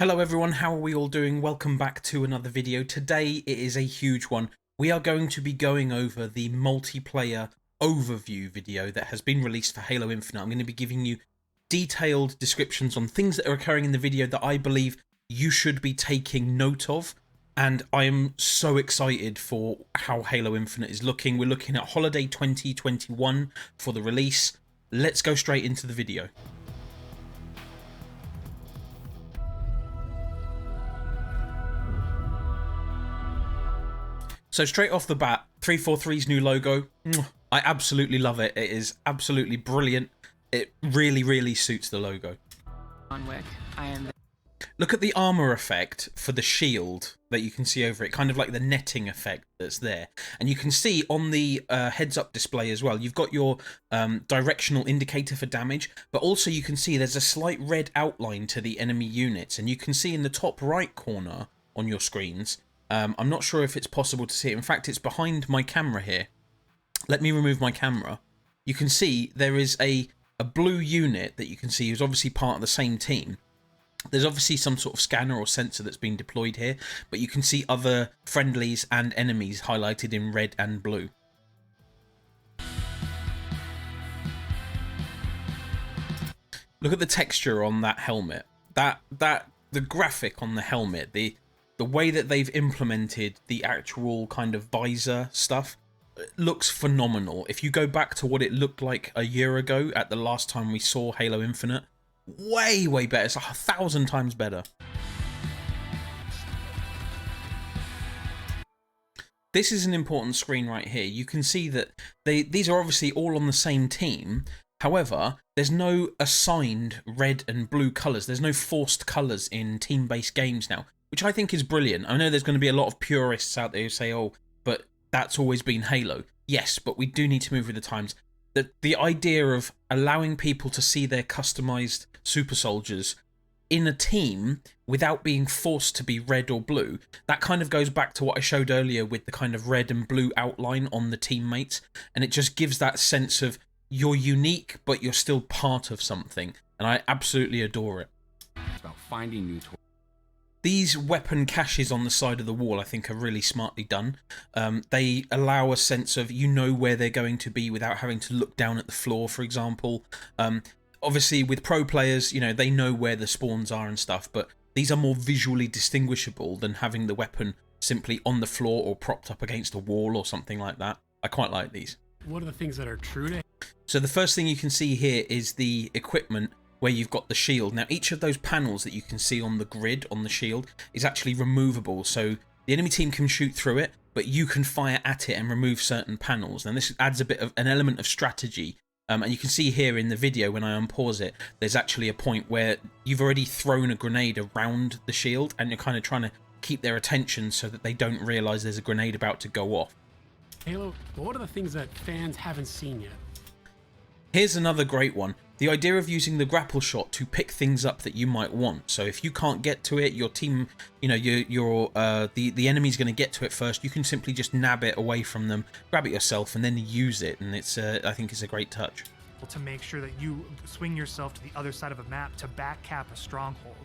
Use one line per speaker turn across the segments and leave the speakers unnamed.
Hello everyone, how are we all doing? Welcome back to another video. Today it is a huge one. We are going to be going over the multiplayer overview video that has been released for Halo Infinite. I'm going to be giving you detailed descriptions on things that are occurring in the video that I believe you should be taking note of. And I am so excited for how Halo Infinite is looking. We're looking at Holiday 2021 for the release. Let's go straight into the video. So straight off the bat, 343's new logo, I absolutely love it. It is absolutely brilliant. It really suits the logo. Look at the armor effect for the shield that you can see over it, kind of like the netting effect that's there. And you can see on the heads-up display as well, you've got your directional indicator for damage, but also you can see there's a slight red outline to the enemy units. And you can see in the top right corner on your screens, I'm not sure if it's possible to see it. In fact, it's behind my camera here. Let me remove my camera. You can see there is a blue unit that you can see is obviously part of the same team. There's obviously some sort of scanner or sensor that's been deployed here, but you can see other friendlies and enemies highlighted in red and blue. Look at the texture on that helmet. The graphic on the helmet, the way that they've implemented the actual kind of visor stuff looks phenomenal. If you go back to what it looked like a year ago at the last time we saw Halo Infinite, way better. It's 1,000 times better. This is an important screen right here. You can see that these are obviously all on the same team. However, there's no assigned red and blue colours. There's no forced colours in team-based games now, which I think is brilliant. I know there's going to be a lot of purists out there who say, oh, but that's always been Halo. Yes, but we do need to move with the times. The idea of allowing people to see their customised super soldiers in a team without being forced to be red or blue, that kind of goes back to what I showed earlier with the kind of red and blue outline on the teammates. And it just gives that sense of you're unique, but you're still part of something. And I absolutely adore it.
It's about finding new tools.
These weapon caches on the side of the wall I think are really smartly done. They allow a sense of you know where they're going to be without having to look down at the floor, for example. Obviously with pro players, you know, they know where the spawns are and stuff, but these are more visually distinguishable than having the weapon simply on the floor or propped up against a wall or something like that. I quite like these.
What are the things that are true to?
So the first thing you can see here is the equipment where you've got the shield. Now each of those panels that you can see on the grid on the shield is actually removable, so the enemy team can shoot through it, but you can fire at it and remove certain panels. And this adds a bit of an element of strategy. And you can see here in the video when I unpause it, there's actually a point where you've already thrown a grenade around the shield and you're kind of trying to keep their attention so that they don't realise there's a grenade about to go off.
Halo, what are the things that fans haven't seen yet?
Here's another great one. The idea of using the grapple shot to pick things up that you might want. So if you can't get to it, your team, you know, the enemy's going to get to it first. You can simply just nab it away from them, grab it yourself, and then use it. And it's, I think, it's a great touch.
To make sure that you swing yourself to the other side of a map to back cap a stronghold.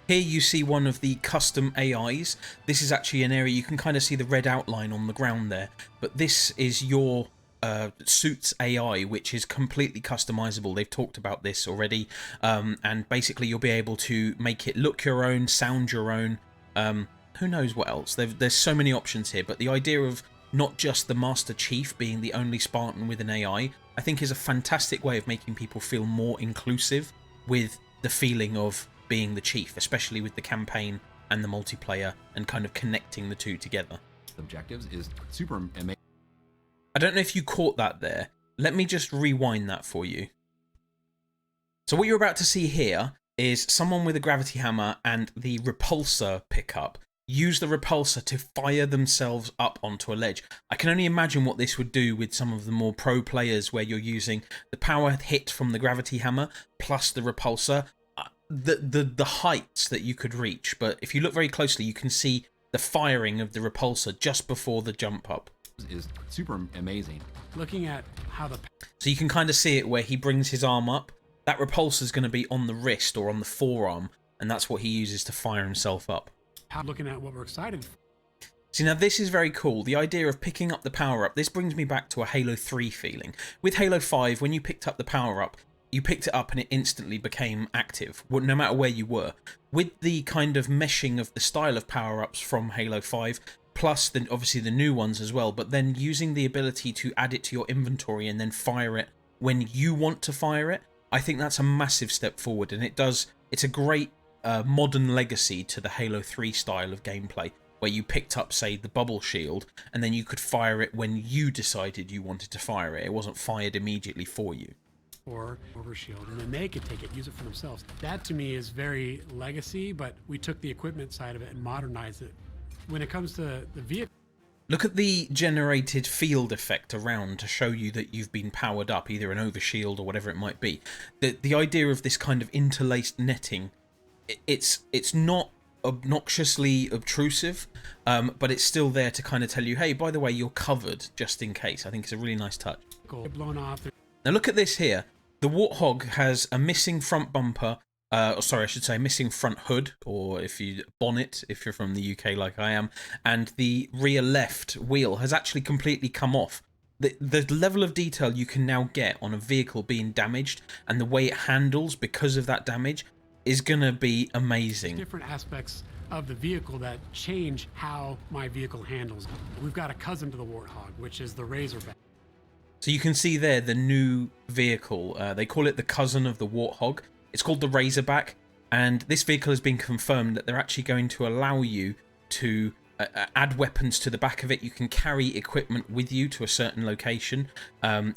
Here you see one of the custom AIs. This is actually an area you can kind of see the red outline on the ground there, but this is your suits AI, which is completely customizable. They've talked about this already, and basically you'll be able to make it look your own, sound your own, who knows what else. There's so many options here, but the idea of not just the Master Chief being the only Spartan with an AI, I think is a fantastic way of making people feel more inclusive with the feeling of being the Chief, especially with the campaign and the multiplayer and kind of connecting the two together.
Objectives is super amazing.
I don't know if you caught that there. Let me just rewind that for you. So what you're about to see here is someone with a gravity hammer and the repulsor pickup use the repulsor to fire themselves up onto a ledge. I can only imagine what this would do with some of the more pro players where you're using the power hit from the gravity hammer plus the repulsor. The heights that you could reach, but if you look very closely you can see the firing of the repulsor just before the jump up.
Is super amazing.
Looking at how
so you can kind of see it where he brings his arm up. That repulsor is going to be on the wrist or on the forearm, and that's what he uses to fire himself up.
Looking at what we're excited for.
See, now this is very cool. The idea of picking up the power-up, this brings me back to a Halo 3 feeling. With Halo 5, when you picked up the power-up, you picked it up and it instantly became active, no matter where you were. With the kind of meshing of the style of power-ups from Halo 5, plus obviously the new ones as well, but then using the ability to add it to your inventory and then fire it when you want to fire it, I think that's a massive step forward, and it's a great modern legacy to the Halo 3 style of gameplay, where you picked up, say, the bubble shield, and then you could fire it when you decided you wanted to fire it. It wasn't fired immediately for you.
Or overshield, and then they could take it, use it for themselves. That to me is very legacy, but we took the equipment side of it and modernized it. When it comes to the vehicle,
look at the generated field effect around to show you that you've been powered up, either an overshield or whatever it might be. The idea of this kind of interlaced netting, it's not obnoxiously obtrusive, but it's still there to kind of tell you, hey, by the way, you're covered, just in case. I think it's a really nice touch.
blown off.
Now look at this here. The Warthog has a missing front bumper, or sorry, I should say missing front hood, or bonnet, if you're from the UK like I am, and the rear left wheel has actually completely come off. The level of detail you can now get on a vehicle being damaged and the way it handles because of that damage is going to be amazing.
Different aspects of the vehicle that change how my vehicle handles. We've got a cousin to the Warthog, which is the Razorback.
So you can see there the new vehicle. They call it the cousin of the Warthog. It's called the Razorback, and this vehicle has been confirmed that they're actually going to allow you to add weapons to the back of it. You can carry equipment with you to a certain location.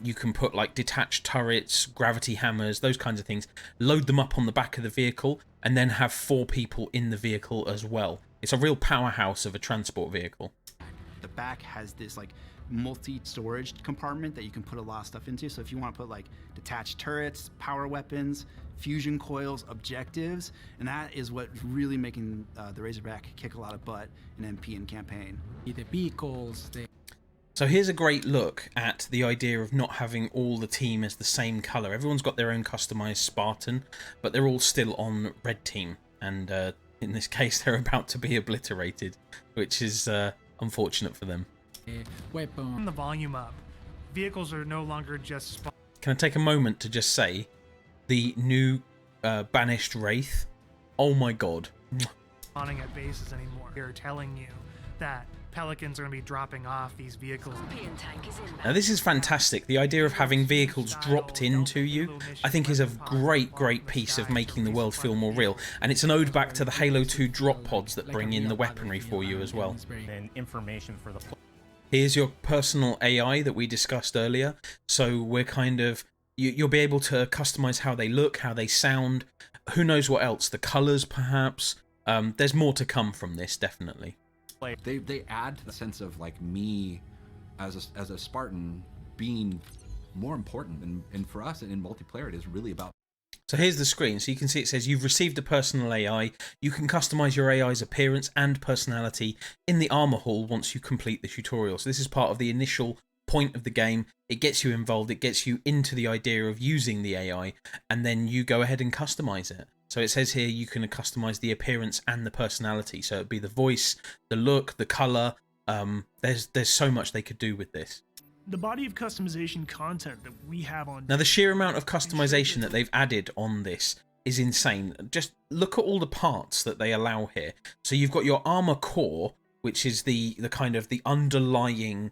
You can put like detached turrets, gravity hammers, those kinds of things, load them up on the back of the vehicle, and then have 4 people in the vehicle as well. It's a real powerhouse of a transport vehicle.
The back has this like multi-storage compartment that you can put a lot of stuff into. So if you want to put like detached turrets, power weapons, fusion coils, objectives, and that is what's really making the Razorback kick a lot of butt in MP and campaign.
The vehicles,
So here's a great look at the idea of not having all the team as the same colour. Everyone's got their own customised Spartan, but they're all still on red team, and in this case they're about to be obliterated, which is unfortunate for them.
Turn the volume up. Vehicles are no longer just
Can I take a moment to just say, the new Banished Wraith, oh my god.
spawning at bases anymore. They're telling you that Pelicans are going to be dropping off these vehicles.
Now this is fantastic. The idea of having vehicles dropped into you, I think, is a great piece of making the world feel more real. And it's an ode back to the Halo 2 drop pods that bring in the weaponry for you as well.
And information for the
Here's your personal AI that we discussed earlier. So we're kind of, you'll be able to customize how they look, how they sound, who knows what else, the colors perhaps. There's more to come from this, definitely.
They add the sense of like me as a Spartan being more important, and for us in multiplayer it is really about.
So here's the screen. So you can see it says you've received a personal AI. You can customize your AI's appearance and personality in the armor hall once you complete the tutorial. So this is part of the initial point of the game. It gets you involved. It gets you into the idea of using the AI, and then you go ahead and customize it. So it says here you can customize the appearance and the personality. So it'd be the voice, the look, the color. There's so much they could do with this.
The body of customization content that we have on...
Now the sheer amount of customization that they've added on this is insane. Just look at all the parts that they allow here. So you've got your armor core, which is the kind of the underlying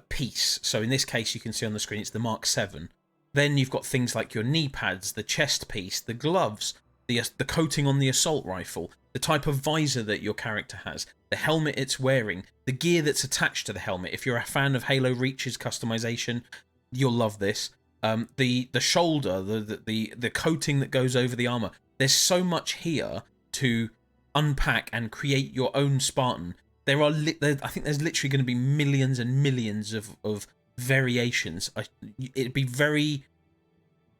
piece. So in this case you can see on the screen it's the Mark 7. Then you've got things like your knee pads, the chest piece, the gloves, the coating on the assault rifle, the type of visor that your character has, the helmet it's wearing, the gear that's attached to the helmet. If you're a fan of Halo Reach's customization, you'll love this. The shoulder, the coating that goes over the armor. There's so much here to unpack and create your own Spartan. I think there's literally going to be millions and millions of variations.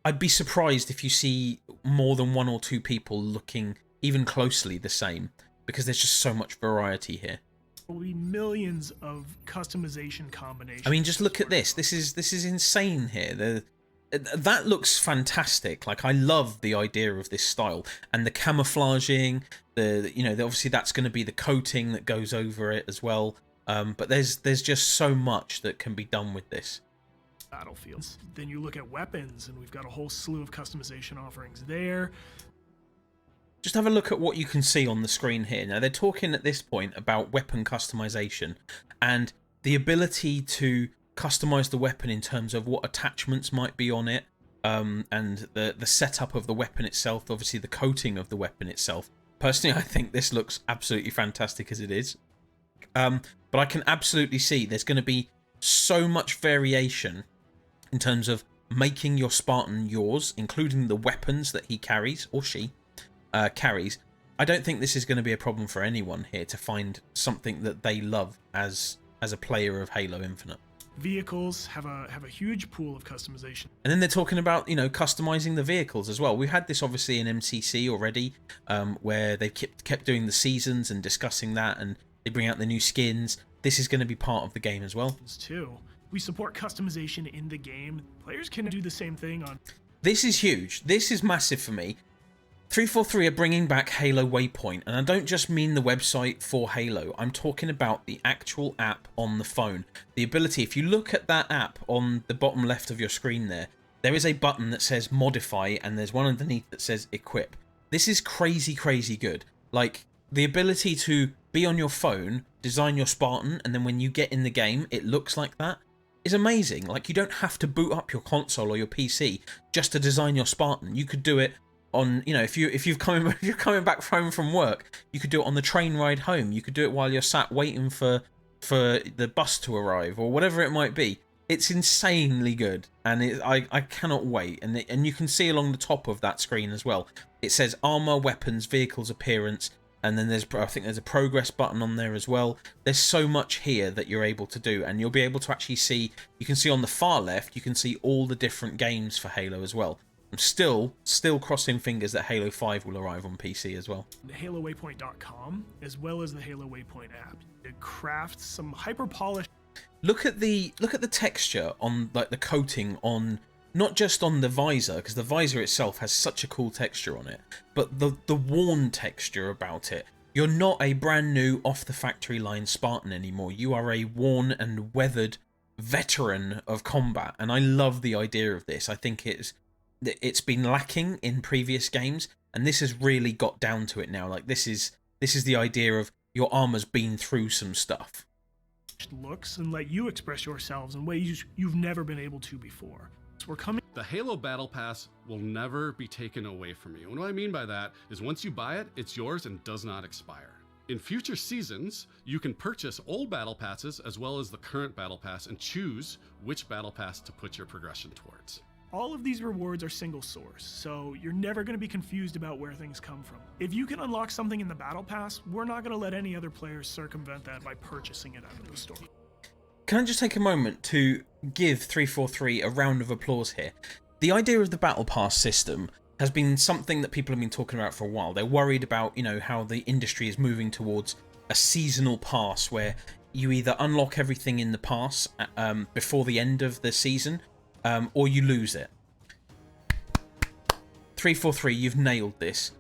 I'd be surprised if you see more than 1 or 2 people looking even closely the same, because there's just so much variety here.
There will be millions of customization combinations.
I mean, just look at this. This is insane here. That looks fantastic. Like, I love the idea of this style and the camouflaging. Obviously that's going to be the coating that goes over it as well. But there's just so much that can be done with this.
Battlefields. Then you look at weapons, and we've got a whole slew of customization offerings there.
Just have a look at what you can see on the screen here. Now, they're talking at this point about weapon customization and the ability to customize the weapon in terms of what attachments might be on it, and the setup of the weapon itself, obviously the coating of the weapon itself. Personally, I think this looks absolutely fantastic as it is. But I can absolutely see there's going to be so much variation in terms of making your Spartan yours, including the weapons that he carries, or she carries. I don't think this is going to be a problem for anyone here to find something that they love as a player of Halo Infinite.
Vehicles have a huge pool of customization.
And then they're talking about, customizing the vehicles as well. We've had this obviously in MCC already, where they've kept doing the seasons and discussing that, and they bring out the new skins. This is going to be part of the game as well.
Too. We support customization in the game. Players can do the same thing on...
This is huge. This is massive for me. 343 are bringing back Halo Waypoint, and I don't just mean the website for Halo. I'm talking about the actual app on the phone. The ability, if you look at that app on the bottom left of your screen there is a button that says Modify, and there's one underneath that says Equip. This is crazy, crazy good. Like, the ability to be on your phone, design your Spartan, and then when you get in the game, it looks like that, is amazing. Like, you don't have to boot up your console or your PC just to design your Spartan. You could do it on, if you're coming back home from work, you could do it on the train ride home. You could do it while you're sat waiting for the bus to arrive, or whatever it might be. It's insanely good, and I cannot wait. And you can see along the top of that screen as well, it says armor, weapons, vehicles, appearance, and then I think there's a progress button on there as well. There's so much here that you're able to do, and you'll be able to actually see. You can see on the far left, you can see all the different games for Halo as well. I'm still crossing fingers that Halo 5 will arrive on PC as well.
The HaloWaypoint.com, as well as the Halo Waypoint app. It crafts some hyper polished.
Look at the texture on, like, the coating on, not just on the visor, because the visor itself has such a cool texture on it, but the worn texture about it. You're not a brand new off the factory line Spartan anymore. You are a worn and weathered veteran of combat, and I love the idea of this. I think it's been lacking in previous games, and this has really got down to it now. Like, this is the idea of your armor's been through some stuff.
Looks and let you express yourselves in ways you've never been able to before. So we're coming.
The Halo Battle Pass will never be taken away from you. And what I mean by that is once you buy it, it's yours and does not expire. In future seasons, you can purchase old Battle Passes as well as the current Battle Pass and choose which Battle Pass to put your progression towards.
All of these rewards are single source, so you're never going to be confused about where things come from. If you can unlock something in the Battle Pass, we're not going to let any other players circumvent that by purchasing it out of the store.
Can I just take a moment to give 343 a round of applause here? The idea of the Battle Pass system has been something that people have been talking about for a while. They're worried about, how the industry is moving towards a seasonal pass where you either unlock everything in the pass before the end of the season, or you lose it. 343, you've nailed this.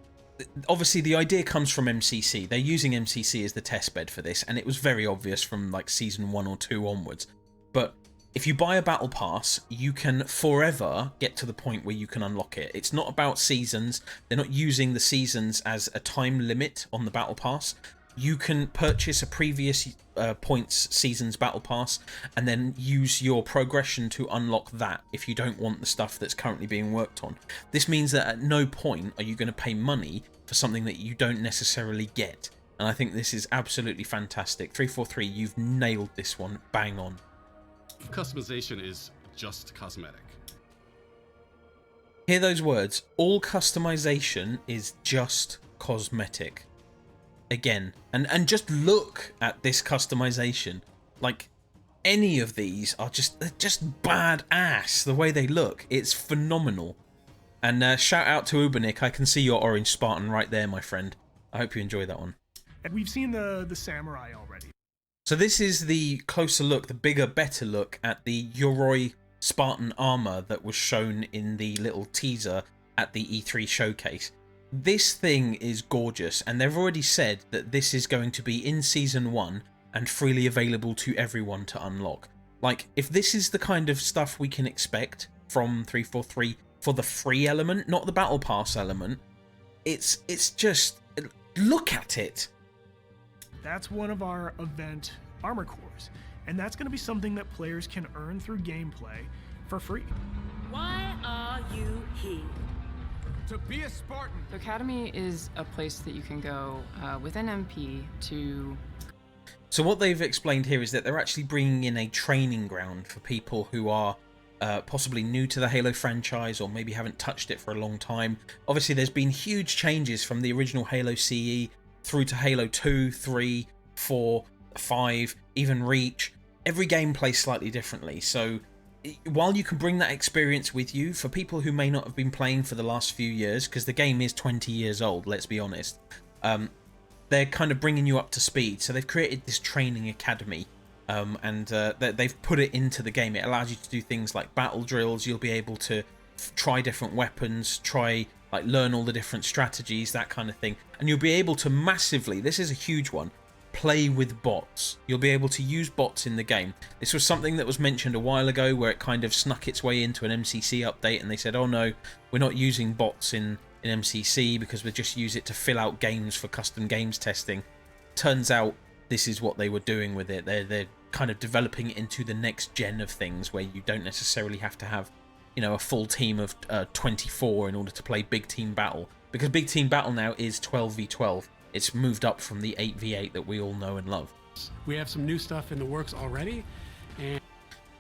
Obviously, the idea comes from MCC. They're using MCC as the testbed for this, and it was very obvious from like season 1 or 2 onwards. But if you buy a battle pass, you can forever get to the point where you can unlock it. It's not about seasons. They're not using the seasons as a time limit on the battle pass. You can purchase a previous points seasons battle pass and then use your progression to unlock that if you don't want the stuff that's currently being worked on. This means that at no point are you going to pay money for something that you don't necessarily get. And I think this is absolutely fantastic. 343, you've nailed this one bang on.
Customization is just cosmetic.
Hear those words. All customization is just cosmetic. Again, and just look at this customization. Like, any of these are just badass the way they look. It's phenomenal. And shout out to Ubernick. I can see your orange Spartan right there, my friend. I hope you enjoy that one.
And we've seen the samurai already.
So this is the closer look, the bigger, better look at the Yoroi Spartan armor that was shown in the little teaser at the E3 showcase. This thing is gorgeous, and they've already said that this is going to be in Season 1 and freely available to everyone to unlock. Like, if this is the kind of stuff we can expect from 343 for the free element, not the Battle Pass element, it's just... look at it!
That's one of our event armor cores, and that's going to be something that players can earn through gameplay for free.
Why are you here?
To be a Spartan.
The Academy is a place that you can go with an MP to...
So what they've explained here is that they're actually bringing in a training ground for people who are possibly new to the Halo franchise or maybe haven't touched it for a long time. Obviously, there's been huge changes from the original Halo CE through to Halo 2, 3, 4, 5, even Reach. Every game plays slightly differently, so while you can bring that experience with you, for people who may not have been playing for the last few years, because the game is 20 years old, let's be honest, they're kind of bringing you up to speed. So they've created this training academy, and they've put it into the game. It allows you to do things like battle drills. You'll be able to try different weapons, learn all the different strategies, that kind of thing. And you'll be able to massively, this is a huge one, play with bots. You'll be able to use bots in the game. This was something that was mentioned a while ago where it kind of snuck its way into an MCC update, and they said, oh no, we're not using bots in MCC because we just use it to fill out games for custom games testing. Turns out this is what they were doing with it. They're kind of developing it into the next gen of things where you don't necessarily have to have, you know, a full team of 24 in order to play big team battle, because big team battle now is 12v12. It's moved up from the 8v8 that we all know and love.
We have some new stuff in the works already, and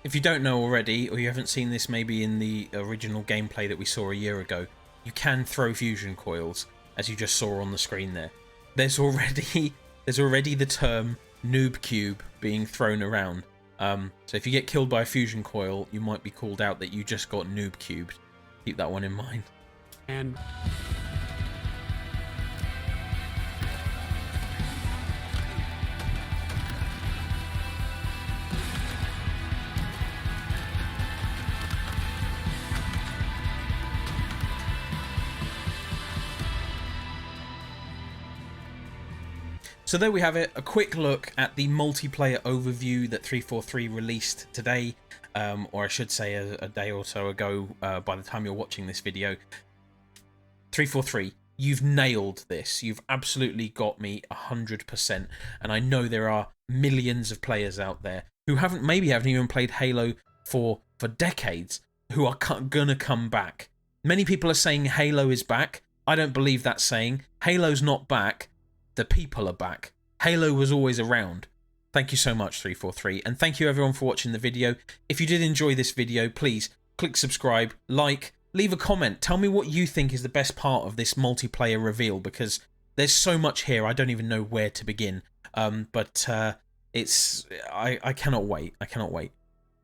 if you don't know already, or you haven't seen this maybe in the original gameplay that we saw a year ago, you can throw fusion coils, as you just saw on the screen there. There's already the term noob cube being thrown around. So if you get killed by a fusion coil, you might be called out that you just got noob cubed. Keep that one in mind.
and
So there we have it, a quick look at the multiplayer overview that 343 released today, or I should say a day or so ago by the time you're watching this video. 343, you've nailed this. You've absolutely got me 100%, and I know there are millions of players out there who maybe haven't even played Halo for decades, who are gonna come back. Many people are saying Halo is back. I don't believe that saying. Halo's not back. The people are back. Halo was always around. Thank you so much, 343, and thank you everyone for watching the video. If you did enjoy this video, please click subscribe, like, leave a comment. Tell me what you think is the best part of this multiplayer reveal, because there's so much here, I don't even know where to begin. I cannot wait. I cannot wait.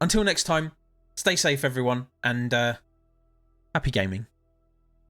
Until next time, stay safe everyone, and happy gaming.